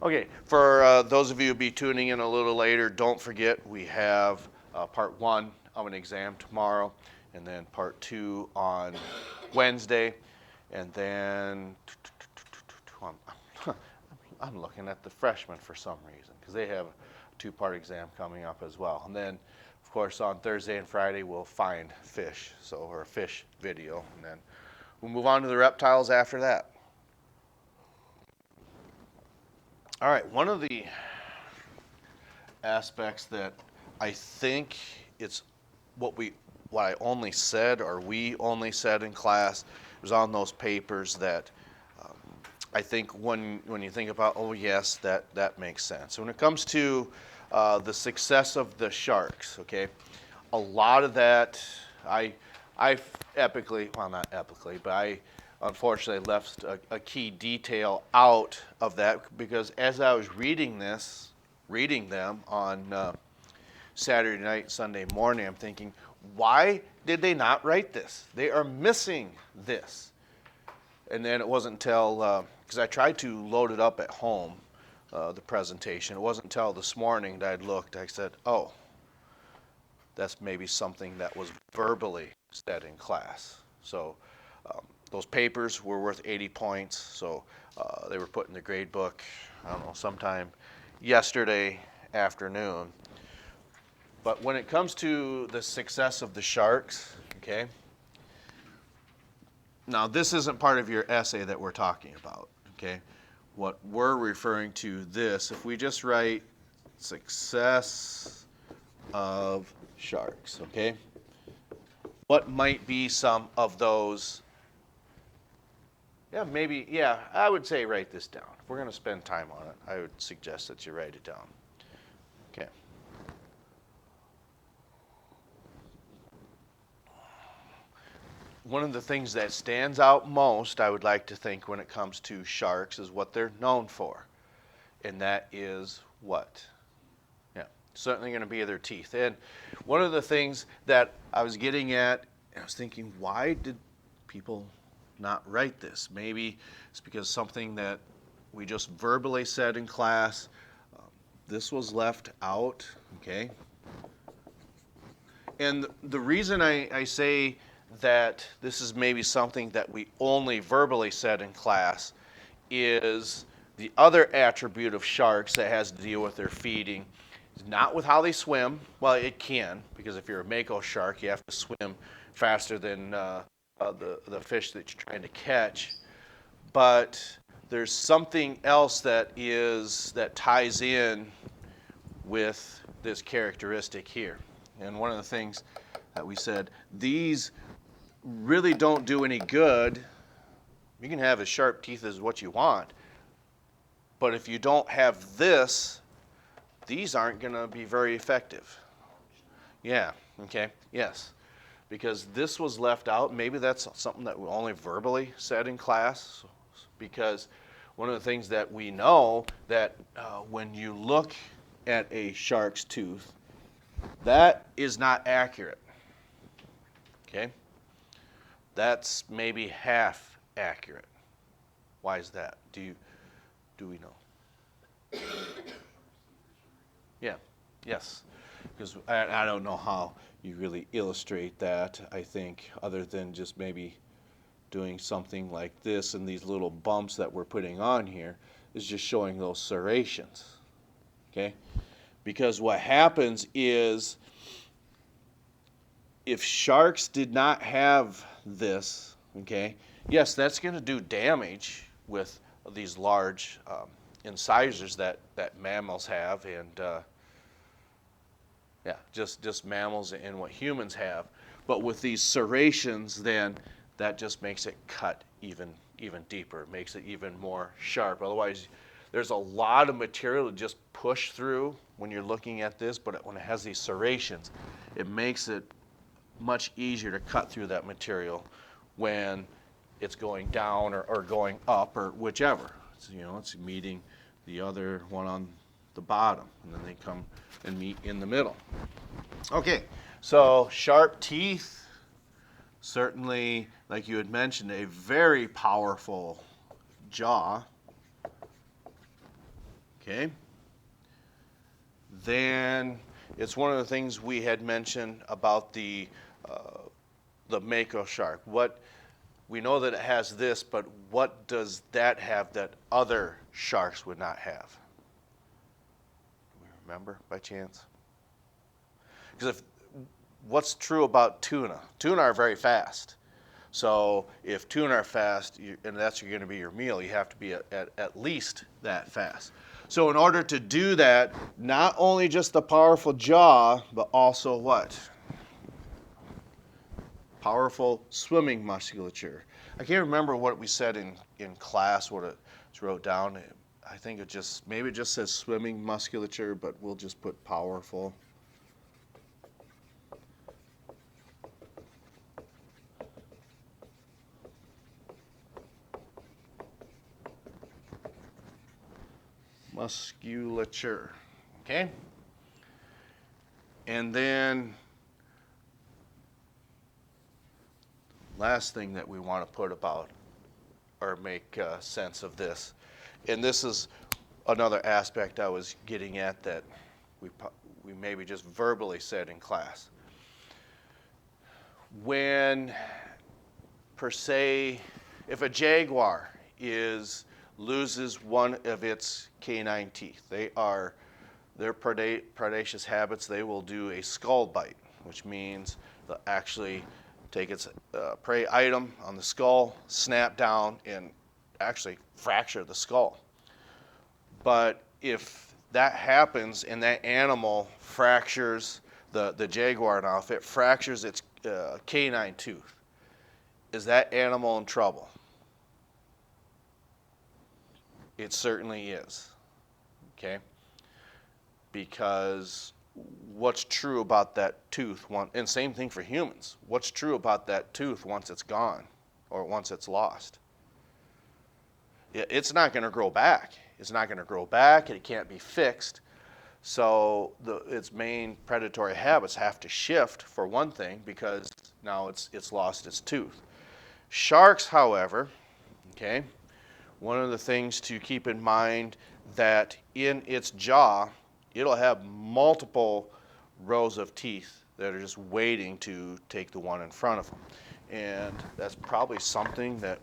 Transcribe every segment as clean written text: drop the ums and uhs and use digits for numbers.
Okay, for those of you who be tuning in a little later, don't forget we have part one of an exam tomorrow, and then part two on Wednesday, and then I'm looking at the freshmen for some reason because they have a two-part exam coming up as well. And then, of course, on Thursday and Friday we'll find fish, or a fish video, and then we'll move on to the reptiles after that. All right, one of the aspects that I think it's what I only said, or we only said in class, was on those papers that I think when you think about, oh yes, that makes sense. When it comes to the success of the sharks, okay, a lot of that I epically, well, not epically, but I unfortunately left a key detail out of that because as I was reading them on Saturday night, Sunday morning, I'm thinking, why did they not write this? They are missing this. And then it wasn't until, because I tried to load it up at home, the presentation. It wasn't until this morning that I looked, I said, oh, that's maybe something that was verbally said in class. So those papers were worth 80 points, so they were put in the grade book, I don't know, sometime yesterday afternoon. But when it comes to the success of the sharks, okay, now this isn't part of your essay that we're talking about, okay? What we're referring to this, if we just write success of sharks, okay? What might be some of those? Yeah, maybe, yeah, I would say write this down. If we're going to spend time on it, I would suggest that you write it down. Okay. One of the things that stands out most, I would like to think, when it comes to sharks is what they're known for. And that is what? Yeah, certainly going to be their teeth. And one of the things that I was getting at, I was thinking, why did people not write this? Maybe it's because something that we just verbally said in class, this was left out, okay? And the reason I say that this is maybe something that we only verbally said in class is the other attribute of sharks that has to deal with their feeding is not with how they swim. Well, it can, because if you're a mako shark, you have to swim faster than the fish that you're trying to catch. But there's something else that ties in with this characteristic here. And one of the things that we said, these really don't do any good. You can have as sharp teeth as what you want, but if you don't have this, these aren't going to be very effective. Yeah, okay, yes. Because this was left out. Maybe that's something that we only verbally said in class, because one of the things that we know that when you look at a shark's tooth, that is not accurate. Okay? That's maybe half accurate. Why is that? Do we know? Yeah, yes. Because I don't know how you really illustrate that, I think, other than just maybe doing something like this, and these little bumps that we're putting on here is just showing those serrations. Okay? Because what happens is, if sharks did not have this, okay, yes, that's going to do damage with these large incisors that mammals have, and yeah, just mammals and what humans have. But with these serrations, then that just makes it cut even deeper, makes it even more sharp. Otherwise, there's a lot of material to just push through when you're looking at this, but when it has these serrations, it makes it much easier to cut through that material when it's going down or going up or whichever. So, it's meeting the other one on the bottom, and then they come and meet in the middle. Okay, so sharp teeth, certainly, like you had mentioned, a very powerful jaw. Okay. Then it's one of the things we had mentioned about the mako shark. What we know that it has this, but what does that have that other sharks would not have? Do we remember by chance? Because if what's true about tuna? Tuna are very fast. So if tuna are fast, and that's going to be your meal, you have to be at least that fast. So in order to do that, not only just the powerful jaw, but also what? Powerful swimming musculature. I can't remember what we said in class, what it wrote down. I think maybe it just says swimming musculature, but we'll just put powerful. Musculature, okay? And then last thing that we want to put about or make sense of this, and this is another aspect I was getting at that we maybe just verbally said in class. When, per se, if a jaguar loses one of its canine teeth, their predaceous habits, they will do a skull bite, which means they'll actually take its prey item on the skull, snap down, and actually fracture the skull. But if that happens and that animal fractures the jaguar now, if it fractures its canine tooth, is that animal in trouble? It certainly is, okay? Because what's true about that tooth, and same thing for humans, what's true about that tooth once it's gone or once it's lost? It's not going to grow back. It's not going to grow back, and it can't be fixed. So its main predatory habits have to shift, for one thing, because now it's lost its tooth. Sharks, however, okay, one of the things to keep in mind that in its jaw, it'll have multiple rows of teeth that are just waiting to take the one in front of them. And that's probably something that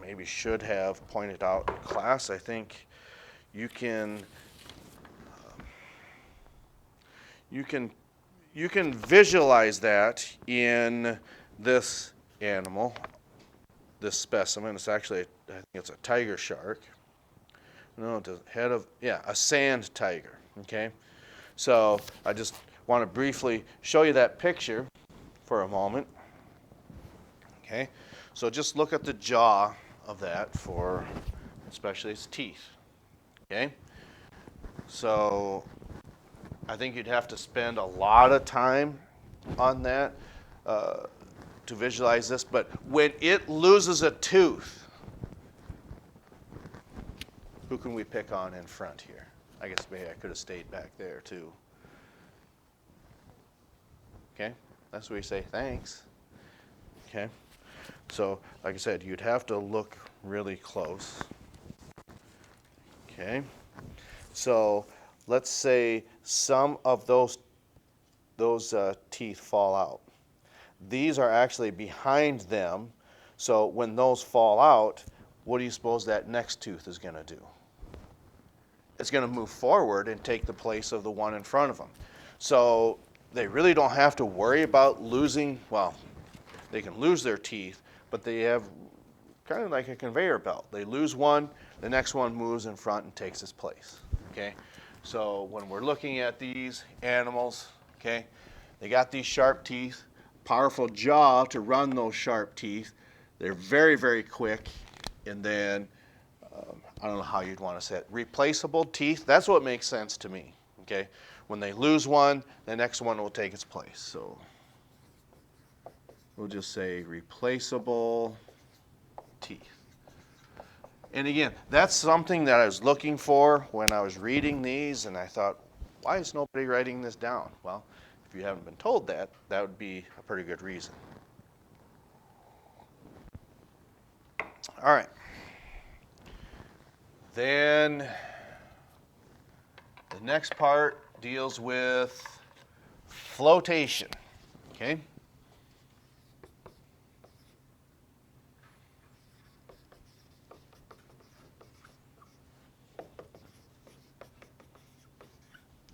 maybe should have pointed out in class. I think you can visualize that in this animal, this specimen. It's actually, I think it's a tiger shark. No, the head of, yeah, a sand tiger, okay? So I just want to briefly show you that picture for a moment, okay? So just look at the jaw of that for especially its teeth, okay? So I think you'd have to spend a lot of time on that to visualize this, but when it loses a tooth, who can we pick on in front here? I guess maybe I could have stayed back there too. Okay, that's where you say thanks. Okay, so like I said, you'd have to look really close. Okay, so let's say some of those teeth fall out. These are actually behind them, so when those fall out, what do you suppose that next tooth is going to do? It's going to move forward and take the place of the one in front of them. So they really don't have to worry about losing, well, they can lose their teeth, but they have kind of like a conveyor belt. They lose one, the next one moves in front and takes its place, okay? So when we're looking at these animals, okay, they got these sharp teeth, powerful jaw to run those sharp teeth. They're very, very quick, and then I don't know how you'd want to say it. Replaceable teeth, that's what makes sense to me, okay? When they lose one, the next one will take its place. So we'll just say replaceable teeth. And again, that's something that I was looking for when I was reading these, and I thought, why is nobody writing this down? Well, if you haven't been told that, that would be a pretty good reason. All right. Then The next part deals with flotation, okay?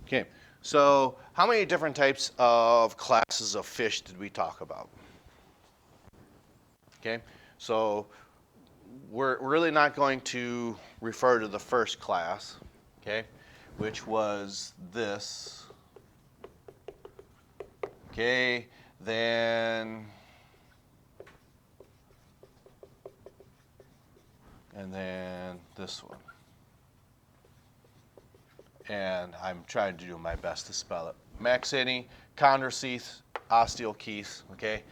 Okay, so how many different types of classes of fish did we talk about? Okay, so we're really not going to refer to the first class, okay, which was this. Okay, then, and then this one. And I'm trying to do my best to spell it. Maxini, chondrocetes, osteochetes, okay?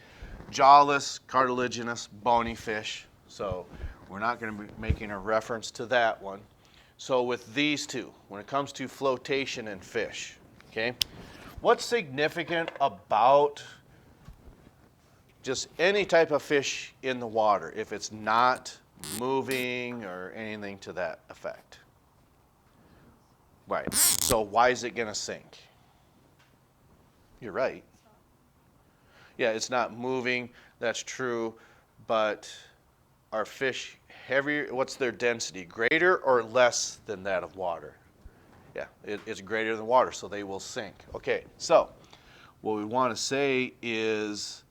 Jawless, cartilaginous, bony fish. So we're not going to be making a reference to that one. So with these two, when it comes to flotation in fish, okay, what's significant about just any type of fish in the water if it's not moving or anything to that effect? Right. So why is it going to sink? You're right. Yeah, it's not moving. That's true. But are fish heavier? What's their density? Greater or less than that of water? Yeah, it's greater than water, so they will sink. Okay, so what we want to say is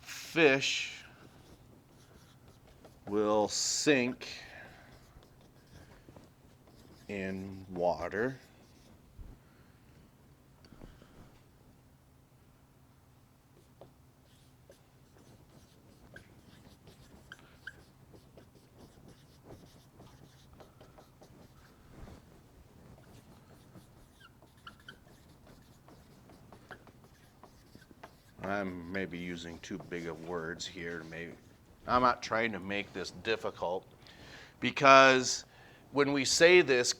fish will sink in water I'm maybe using too big of words here. Maybe I'm not trying to make this difficult because when we say this,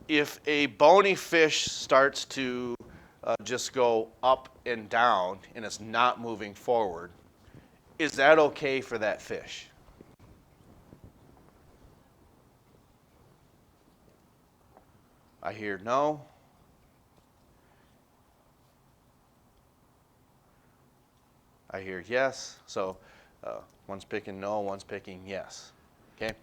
if a bony fish starts to just go up and down and it's not moving forward, is that okay for that fish? I hear no. I hear yes. So one's picking no, one's picking yes. Okay?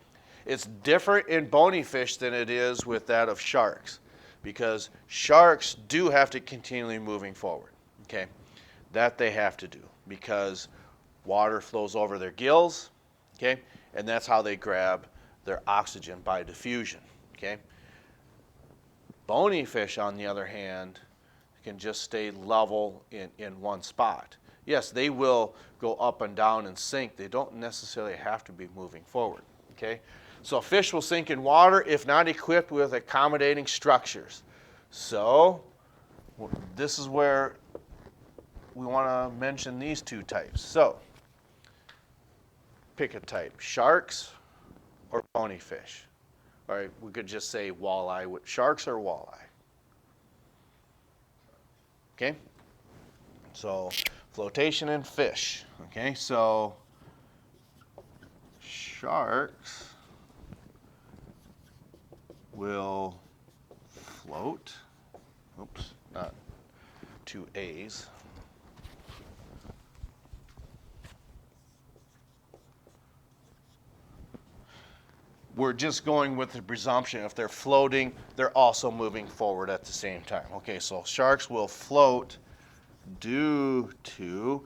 It's different in bony fish than it is with that of sharks because sharks do have to continually moving forward. Okay? That they have to do because water flows over their gills, okay? And that's how they grab their oxygen by diffusion, okay? Bony fish, on the other hand, can just stay level in one spot. Yes, they will go up and down and sink. They don't necessarily have to be moving forward, okay? So fish will sink in water if not equipped with accommodating structures. So this is where we want to mention these two types. So pick a type, sharks or bony fish. All right, we could just say walleye, sharks or walleye. Okay, so flotation and fish. Okay, so sharks will float. Oops, not two A's. We're just going with the presumption if they're floating, they're also moving forward at the same time. Okay, so sharks will float due to,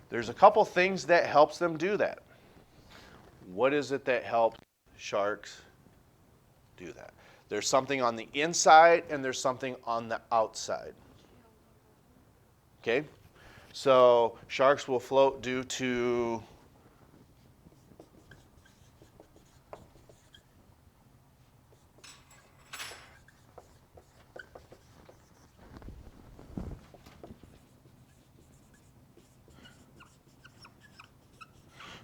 there's a couple things that helps them do that. What is it that helps sharks do that? There's something on the inside and there's something on the outside. Okay, so sharks will float due to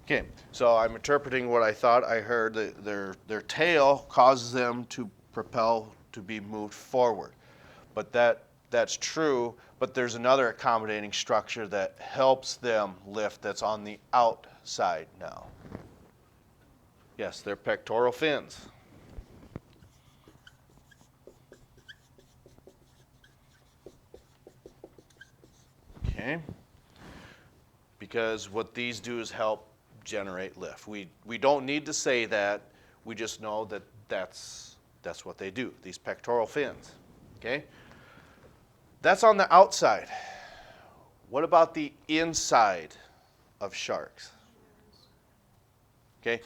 okay, so I'm interpreting what I thought I heard. Their tail causes them to propel to be moved forward. But that's true, but there's another accommodating structure that helps them lift that's on the outside now. Yes, their pectoral fins. Okay? Because what these do is help generate lift. We don't need to say that. We just know that that's what they do, these pectoral fins. Okay? That's on the outside. What about the inside of sharks? Okay?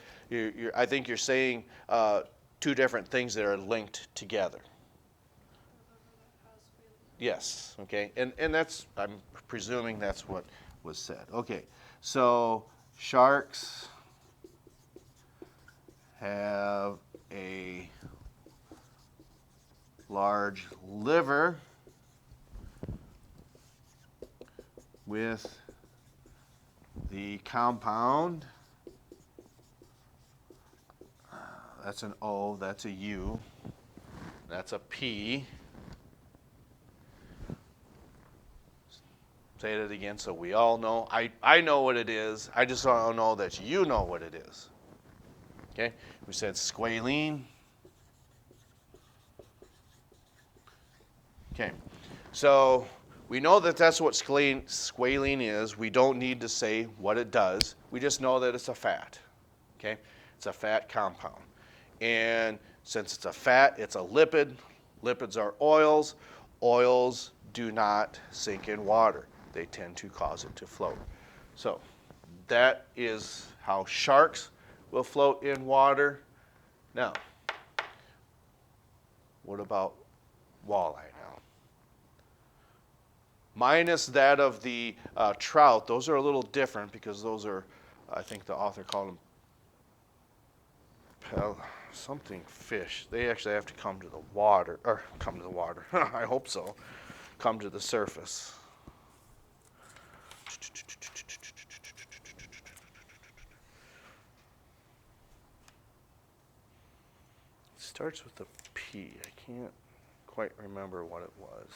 I think you're saying two different things that are linked together. Yes, okay, and that's, I'm presuming that's what was said. Okay, so sharks have a large liver with the compound, that's an O, that's a U, that's a P. Say it again so we all know. I know what it is. I just don't know that you know what it is. Okay? We said squalene. Okay. So we know that that's what squalene is. We don't need to say what it does. We just know that it's a fat. Okay? It's a fat compound. And since it's a fat, it's a lipid. Lipids are oils. Oils do not sink in water. They tend to cause it to float. So that is how sharks will float in water. Now, what about walleye now? Minus that of the trout, those are a little different because those are, I think the author called them something fish. They actually have to come to the water, or come to the water, I hope so, come to the surface. It starts with a P. I can't quite remember what it was.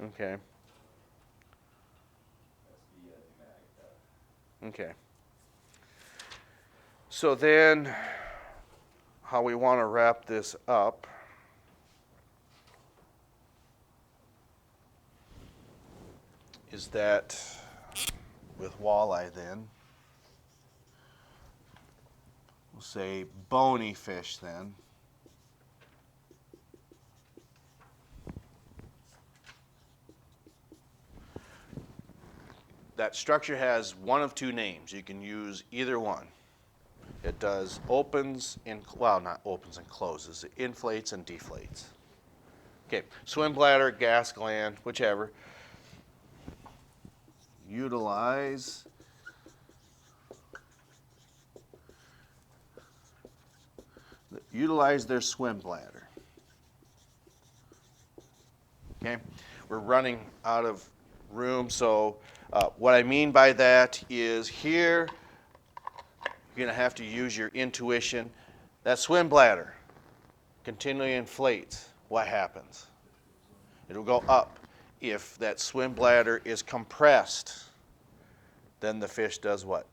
Okay. Okay. So then, how we want to wrap this up is that with walleye then, we'll say bony fish then. That structure has one of two names. You can use either one. It does opens and, well, not opens and closes. It inflates and deflates. Okay, swim bladder, gas gland, whichever. Utilize their swim bladder. Okay, we're running out of room, so what I mean by that is here you're going to have to use your intuition. That swim bladder continually inflates. What happens? It'll go up. If that swim bladder is compressed, then the fish does what?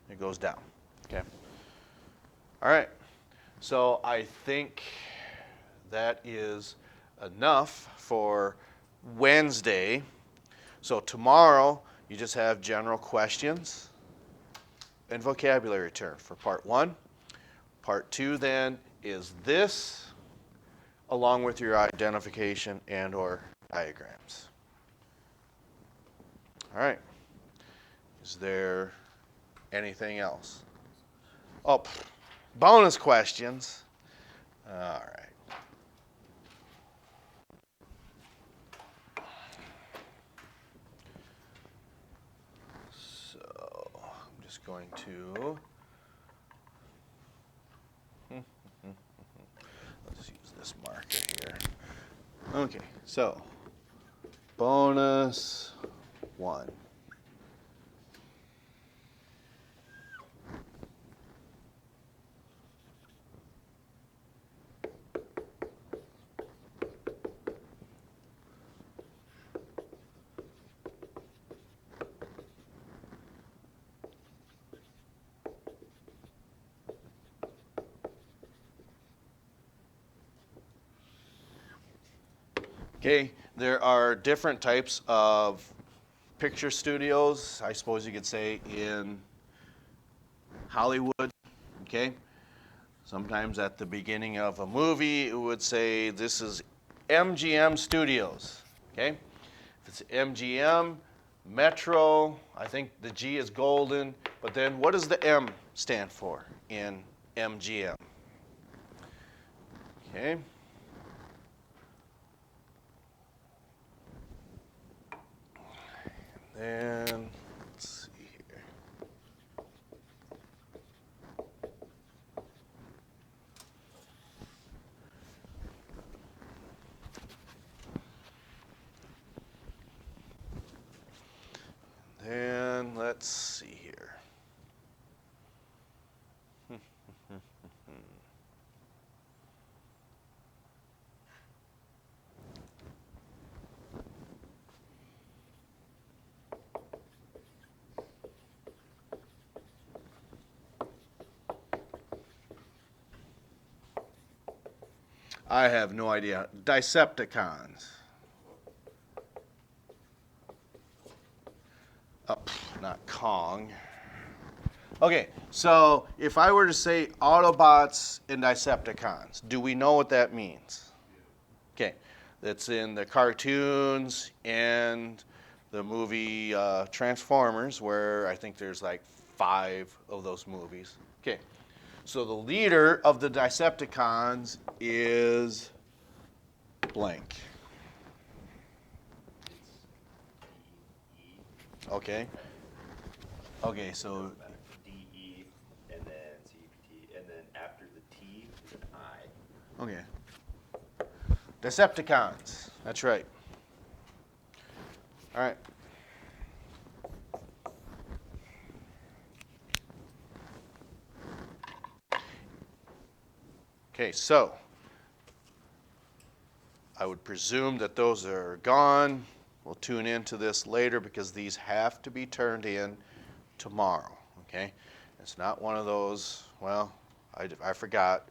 It goes down. Okay. All right. So I think that is enough for Wednesday. So tomorrow you just have general questions and vocabulary term for part 1. Part 2 then is this, along with your identification and or diagrams. All right. Is there anything else? Oh, bonus questions. All right. So I'm just going to let's use this marker here. Okay, so bonus 1. Okay, there are different types of picture studios, I suppose you could say, in Hollywood. Okay, sometimes at the beginning of a movie, it would say this is MGM Studios. Okay, if it's MGM, Metro, I think the G is golden, but then what does the M stand for in MGM? Okay. And let's see here. Then let's see here. I have no idea. Decepticons. Not Kong. Okay, so if I were to say Autobots and Decepticons, do we know what that means? Okay, that's in the cartoons and the movie Transformers, where I think there's like 5 of those movies. Okay, so the leader of the Decepticons is blank. Okay. Okay, so DE and then CPT, and then after the T is an I. okay. Decepticons. That's right. All right. Okay, so I would presume that those are gone. We'll tune into this later because these have to be turned in tomorrow. Okay, it's not one of those. Well, I forgot.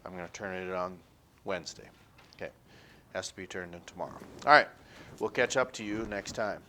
I'm going to turn it on Wednesday. Okay, has to be turned in tomorrow. All right, we'll catch up to you next time.